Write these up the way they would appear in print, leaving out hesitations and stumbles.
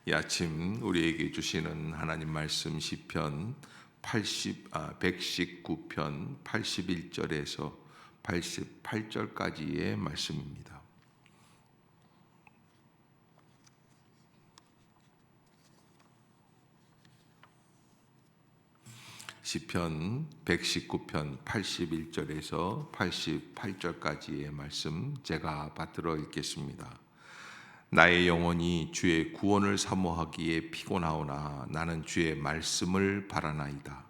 이 아침 우리에게 주시는 하나님 말씀 시편 119편 81절에서 88절까지의 말씀입니다. 시편 119편 81절에서 88절까지의 말씀 제가 받들어 읽겠습니다. 나의 영혼이 주의 구원을 사모하기에 피곤하오나 나는 주의 말씀을 바라나이다.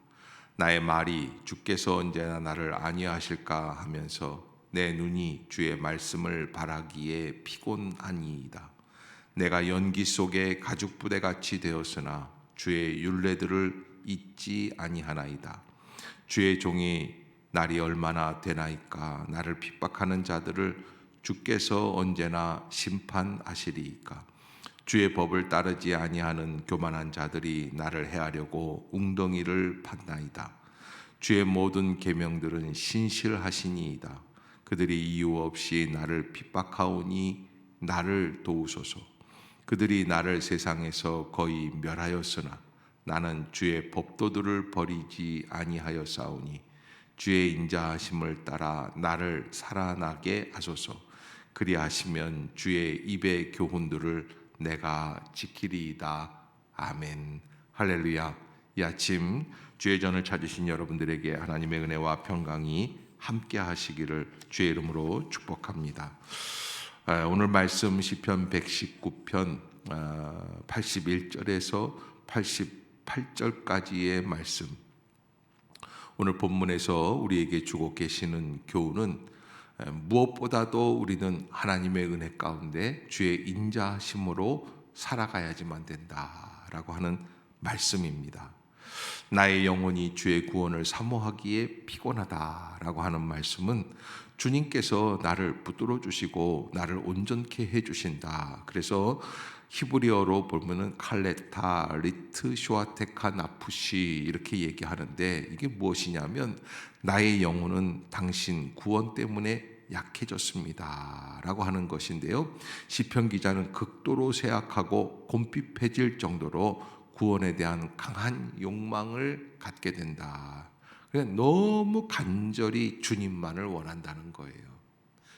나의 말이 주께서 언제나 나를 안위하실까 하면서 내 눈이 주의 말씀을 바라기에 피곤하니이다. 내가 연기 속에 가죽부대같이 되었으나 주의 율례들을 잊지 아니하나이다. 주의 종이 날이 얼마나 되나이까. 나를 핍박하는 자들을 주께서 언제나 심판하시리이까. 주의 법을 따르지 아니하는 교만한 자들이 나를 해하려고 웅덩이를 판나이다. 주의 모든 계명들은 신실하시니이다. 그들이 이유 없이 나를 핍박하오니 나를 도우소서. 그들이 나를 세상에서 거의 멸하였으나 나는 주의 법도들을 버리지 아니하였사오니 주의 인자하심을 따라 나를 살아나게 하소서. 그리하시면 주의 입의 교훈들을 내가 지키리이다. 아멘. 할렐루야. 이 아침 주의 전을 찾으신 여러분들에게 하나님의 은혜와 평강이 함께 하시기를 주의 이름으로 축복합니다. 오늘 말씀 시편 119편 81절에서 88절까지의 말씀, 오늘 본문에서 우리에게 주고 계시는 교훈은 무엇보다도 우리는 하나님의 은혜 가운데 주의 인자하심으로 살아가야지만 된다라고 하는 말씀입니다. 나의 영혼이 주의 구원을 사모하기에 피곤하다라고 하는 말씀은 주님께서 나를 붙들어 주시고 나를 온전케 해 주신다. 그래서 히브리어로 보면은 칼레타 리트 쇼아테카 나푸시 이렇게 얘기하는데, 이게 무엇이냐면 나의 영혼은 당신 구원 때문에 약해졌습니다 라고 하는 것인데요, 시편 기자는 극도로 쇠약하고 곰핍해질 정도로 구원에 대한 강한 욕망을 갖게 된다. 그냥 너무 간절히 주님만을 원한다는 거예요.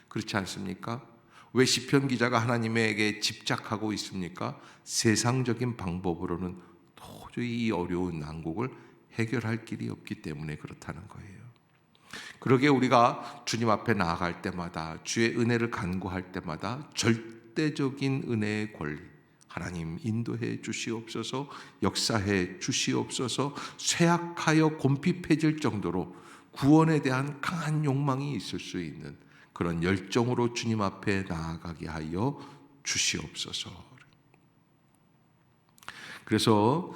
그렇지 않습니까? 왜 시편 기자가 하나님에게 집착하고 있습니까? 세상적인 방법으로는 도저히 이 어려운 난국을 해결할 길이 없기 때문에 그렇다는 거예요. 그러게 우리가 주님 앞에 나아갈 때마다, 주의 은혜를 간구할 때마다 절대적인 은혜의 권리, 하나님 인도해 주시옵소서, 역사해 주시옵소서, 쇠약하여 곰핍해질 정도로 구원에 대한 강한 욕망이 있을 수 있는 그런 열정으로 주님 앞에 나아가게 하여 주시옵소서. 그래서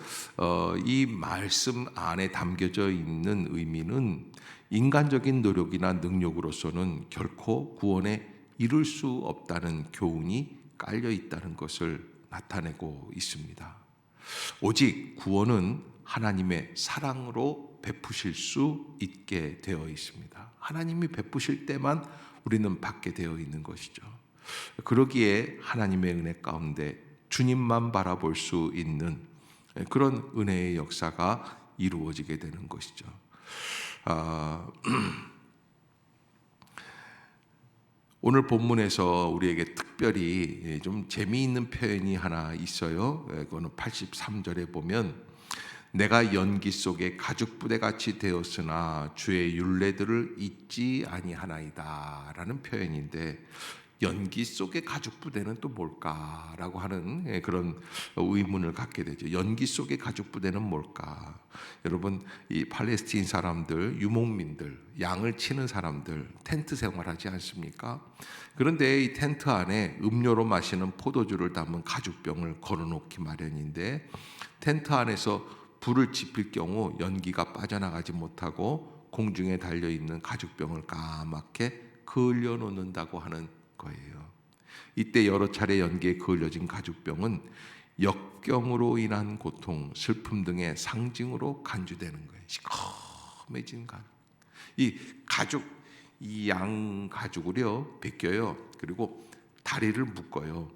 이 말씀 안에 담겨져 있는 의미는 인간적인 노력이나 능력으로서는 결코 구원에 이룰 수 없다는 교훈이 깔려 있다는 것을 나타내고 있습니다. 오직 구원은 하나님의 사랑으로 베푸실 수 있게 되어 있습니다. 하나님이 베푸실 때만 우리는 받게 되어 있는 것이죠. 그러기에 하나님의 은혜 가운데 주님만 바라볼 수 있는 그런 은혜의 역사가 이루어지게 되는 것이죠. 오늘 본문에서 우리에게 특별히 좀 재미있는 표현이 하나 있어요. 그거는 83절에 보면 내가 연기 속에 가죽부대같이 되었으나 주의 율례들을 잊지 아니하나이다 라는 표현인데, 연기 속의 가죽부대는 또 뭘까라고 하는 그런 의문을 갖게 되죠. 연기 속의 가죽부대는 뭘까? 여러분, 이 팔레스틴 사람들, 유목민들, 양을 치는 사람들 텐트 생활하지 않습니까? 그런데 이 텐트 안에 음료로 마시는 포도주를 담은 가죽병을 걸어놓기 마련인데, 텐트 안에서 불을 지필 경우 연기가 빠져나가지 못하고 공중에 달려있는 가죽병을 까맣게 그을려 놓는다고 하는 거예요. 이때 여러 차례 연기에 그을려진 가죽병은 역경으로 인한 고통, 슬픔 등의 상징으로 간주되는 거예요. 시커매진 가죽. 이 가죽, 이 양 가죽을요 벗겨요. 그리고 다리를 묶어요.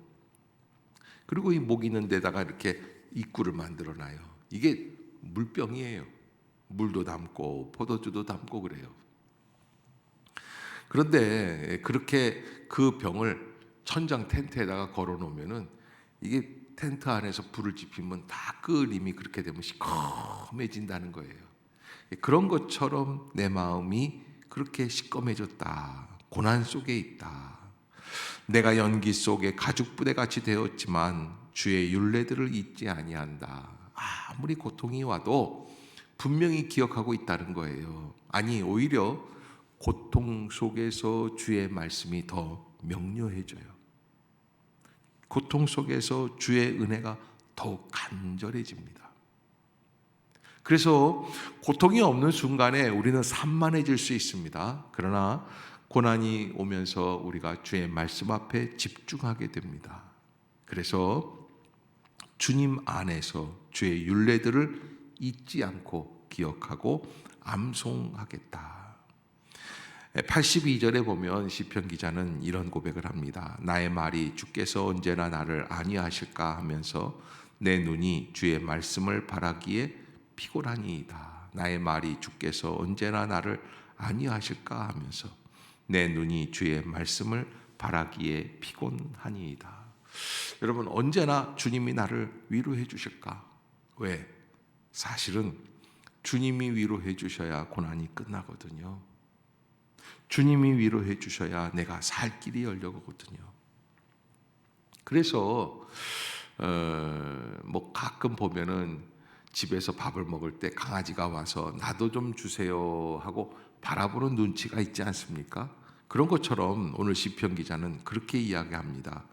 그리고 이 목 있는 데다가 이렇게 입구를 만들어 놔요. 이게 물병이에요. 물도 담고 포도주도 담고 그래요. 그런데 그렇게 그 병을 천장 텐트에다가 걸어 놓으면은 이게 텐트 안에서 불을 지피면 다 끓임이 그렇게 되면 시커매진다는 거예요. 그런 것처럼 내 마음이 그렇게 시꺼매졌다. 고난 속에 있다. 내가 연기 속에 가죽 부대같이 되었지만 주의 율례들을 잊지 아니한다. 아무리 고통이 와도 분명히 기억하고 있다는 거예요. 아니, 오히려 고통 속에서 주의 말씀이 더 명료해져요. 고통 속에서 주의 은혜가 더욱 간절해집니다. 그래서 고통이 없는 순간에 우리는 산만해질 수 있습니다. 그러나 고난이 오면서 우리가 주의 말씀 앞에 집중하게 됩니다. 그래서 주님 안에서 주의 율례들을 잊지 않고 기억하고 암송하겠다. 82절에 보면 시편 기자는 이런 고백을 합니다. 나의 말이 주께서 언제나 나를 안위하실까 하면서 내 눈이 주의 말씀을 바라기에 피곤하니이다. 나의 말이 주께서 언제나 나를 안위하실까 하면서 내 눈이 주의 말씀을 바라기에 피곤하니이다. 여러분, 언제나 주님이 나를 위로해 주실까? 왜? 사실은 주님이 위로해 주셔야 고난이 끝나거든요. 주님이 위로해 주셔야 내가 살 길이 열려거든요. 그래서 가끔 보면은 집에서 밥을 먹을 때 강아지가 와서 나도 좀 주세요 하고 바라보는 눈치가 있지 않습니까? 그런 것처럼 오늘 시편 기자는 그렇게 이야기합니다.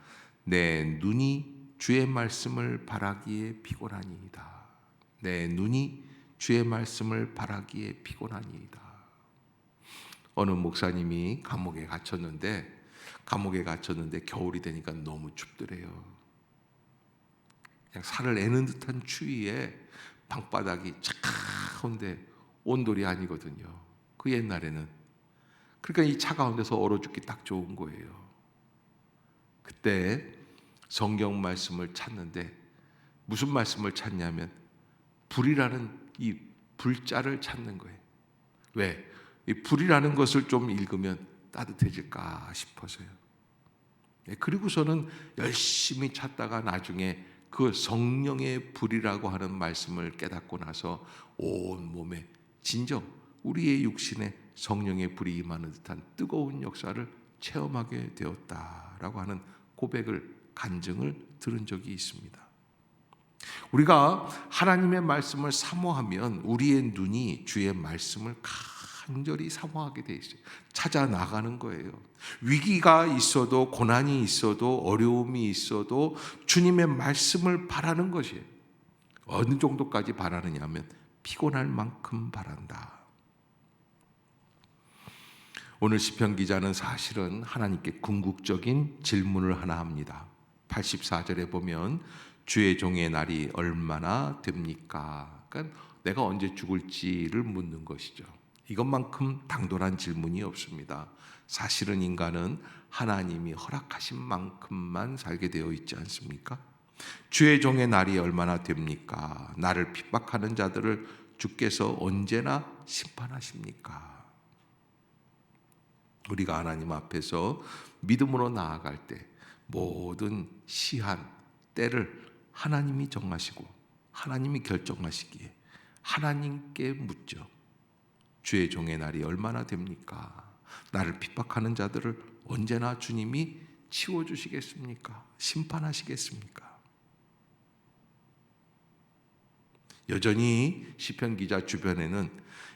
내 눈이 주의 말씀을 바라기에 피곤하니이다. 내 눈이 주의 말씀을 바라기에 피곤하니이다. 어느 목사님이 감옥에 갇혔는데 겨울이 되니까 너무 춥더래요. 그냥 살을 애는 듯한 추위에 방바닥이 차가운데 온돌이 아니거든요. 그 옛날에는. 그러니까 이 차가운 데서 얼어 죽기 딱 좋은 거예요. 그때 성경 말씀을 찾는데 무슨 말씀을 찾냐면 불이라는 이 불자를 찾는 거예요. 왜? 이 불이라는 것을 좀 읽으면 따뜻해질까 싶어서요. 그리고서는 열심히 찾다가 나중에 그 성령의 불이라고 하는 말씀을 깨닫고 나서 온 몸에 진정 우리의 육신에 성령의 불이 임하는 듯한 뜨거운 역사를 체험하게 되었다라고 하는 고백을 간증을 들은 적이 있습니다. 우리가 하나님의 말씀을 사모하면 우리의 눈이 주의 말씀을 간절히 사모하게 돼 있어요. 찾아 나가는 거예요. 위기가 있어도 고난이 있어도 어려움이 있어도 주님의 말씀을 바라는 것이에요. 어느 정도까지 바라느냐 하면 피곤할 만큼 바란다. 오늘 시편 기자는 사실은 하나님께 궁극적인 질문을 하나 합니다. 84절에 보면 주의 종의 날이 얼마나 됩니까? 그러니까 내가 언제 죽을지를 묻는 것이죠. 이것만큼 당돌한 질문이 없습니다. 사실은 인간은 하나님이 허락하신 만큼만 살게 되어 있지 않습니까? 주의 종의 날이 얼마나 됩니까? 나를 핍박하는 자들을 주께서 언제나 심판하십니까? 우리가 하나님 앞에서 믿음으로 나아갈 때 모든 시한, 때를 하나님이 정하시고 하나님이 결정하시기에 하나님께 묻죠. 주의 종의 날이 얼마나 됩니까? 나를 핍박하는 자들을 언제나 주님이 치워주시겠습니까? 심판하시겠습니까? 여전히 시편 기자 주변에는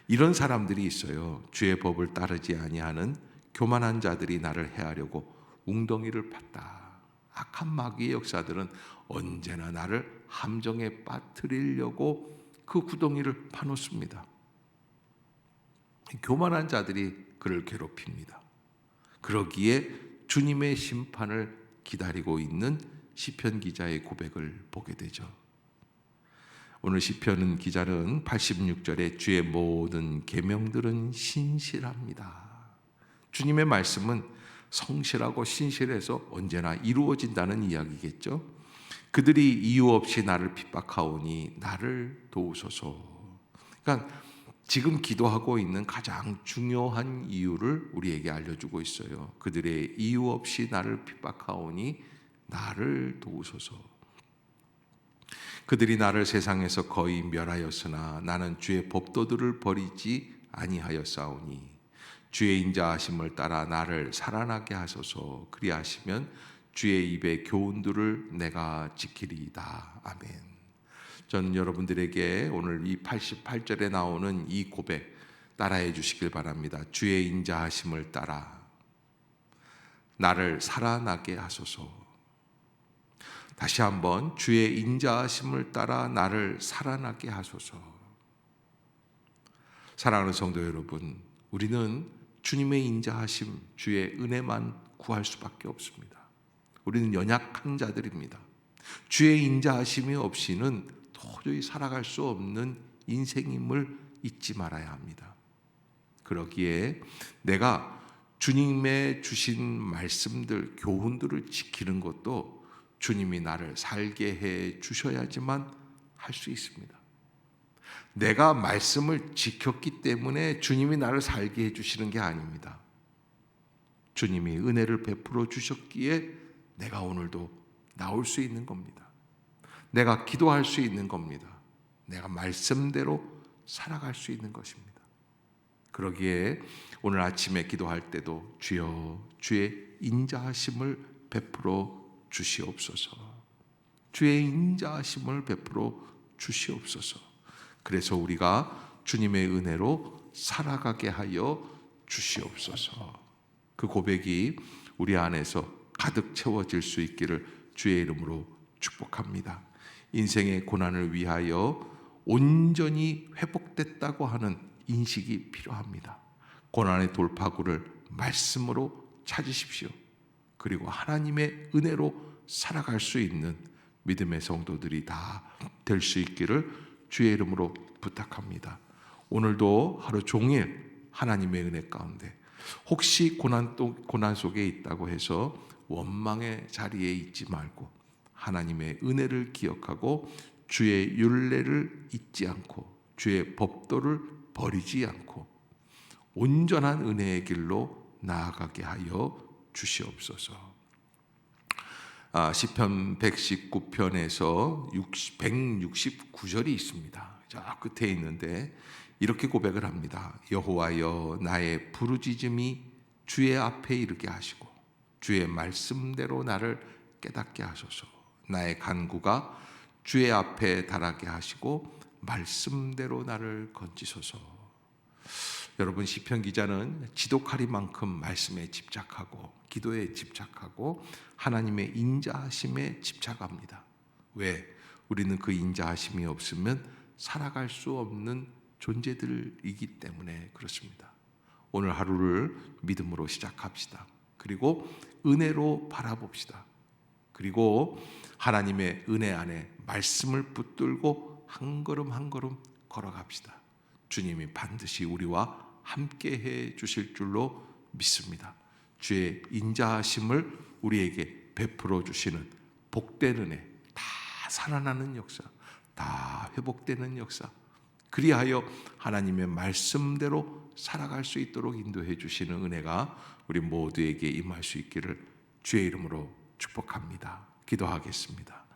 이런 사람들이 있어요. 주의 법을 따르지 아니하는 교만한 자들이 나를 해하려고 웅덩이를 팠다. 악한 마귀의 역사들은 언제나 나를 함정에 빠뜨리려고 그 구덩이를 파놓습니다. 교만한 자들이 그를 괴롭힙니다. 그러기에 주님의 심판을 기다리고 있는 시편 기자의 고백을 보게 되죠. 오늘 시편 기자는 86절에 주의 모든 계명들은 신실합니다. 주님의 말씀은 성실하고 신실해서 언제나 이루어진다는 이야기겠죠. 그들이 이유 없이 나를 핍박하오니 나를 도우소서. 그러니까 지금 기도하고 있는 가장 중요한 이유를 우리에게 알려주고 있어요. 그들의 이유 없이 나를 핍박하오니 나를 도우소서. 그들이 나를 세상에서 거의 멸하였으나 나는 주의 법도들을 버리지 아니하였사오니 주의 인자하심을 따라 나를 살아나게 하소서. 그리하시면 주의 입의 교훈들을 내가 지키리이다. 아멘. 전 여러분들에게 오늘 이 88절에 나오는 이 고백 따라해 주시길 바랍니다. 주의 인자하심을 따라 나를 살아나게 하소서. 다시 한번 주의 인자하심을 따라 나를 살아나게 하소서. 사랑하는 성도 여러분, 우리는 주님의 인자하심, 주의 은혜만 구할 수밖에 없습니다. 우리는 연약한 자들입니다. 주의 인자하심이 없이는 도저히 살아갈 수 없는 인생임을 잊지 말아야 합니다. 그러기에 내가 주님의 주신 말씀들, 교훈들을 지키는 것도 주님이 나를 살게 해 주셔야지만 할 수 있습니다. 내가 말씀을 지켰기 때문에 주님이 나를 살게 해주시는 게 아닙니다. 주님이 은혜를 베풀어 주셨기에 내가 오늘도 나올 수 있는 겁니다. 내가 기도할 수 있는 겁니다. 내가 말씀대로 살아갈 수 있는 것입니다. 그러기에 오늘 아침에 기도할 때도 주여 주의 인자하심을 베풀어 주시옵소서. 주의 인자하심을 베풀어 주시옵소서. 그래서 우리가 주님의 은혜로 살아가게 하여 주시옵소서. 그 고백이 우리 안에서 가득 채워질 수 있기를 주의 이름으로 축복합니다. 인생의 고난을 위하여 온전히 회복됐다고 하는 인식이 필요합니다. 고난의 돌파구를 말씀으로 찾으십시오. 그리고 하나님의 은혜로 살아갈 수 있는 믿음의 성도들이 다 될 수 있기를 주의 이름으로 부탁합니다. 오늘도 하루 종일 하나님의 은혜 가운데 혹시 고난 속에 있다고 해서 원망의 자리에 있지 말고 하나님의 은혜를 기억하고 주의 율례를 잊지 않고 주의 법도를 버리지 않고 온전한 은혜의 길로 나아가게 하여 주시옵소서. 시편 119편에서 169절이 있습니다. 저 끝에 있는데 이렇게 고백을 합니다. 여호와여 나의 부르짖음이 주의 앞에 이르게 하시고 주의 말씀대로 나를 깨닫게 하소서. 나의 간구가 주의 앞에 달하게 하시고 말씀대로 나를 건지소서. 여러분, 시편 기자는 지독하리만큼 말씀에 집착하고 기도에 집착하고 하나님의 인자하심에 집착합니다. 왜? 우리는 그 인자하심이 없으면 살아갈 수 없는 존재들이기 때문에 그렇습니다. 오늘 하루를 믿음으로 시작합시다. 그리고 은혜로 바라봅시다. 그리고 하나님의 은혜 안에 말씀을 붙들고 한 걸음 한 걸음 걸어갑시다. 주님이 반드시 우리와 함께 해 주실 줄로 믿습니다. 주의 인자하심을 우리에게 베풀어 주시는 복된 은혜, 다 살아나는 역사, 다 회복되는 역사, 그리하여 하나님의 말씀대로 살아갈 수 있도록 인도해 주시는 은혜가 우리 모두에게 임할 수 있기를 주의 이름으로 축복합니다. 기도하겠습니다.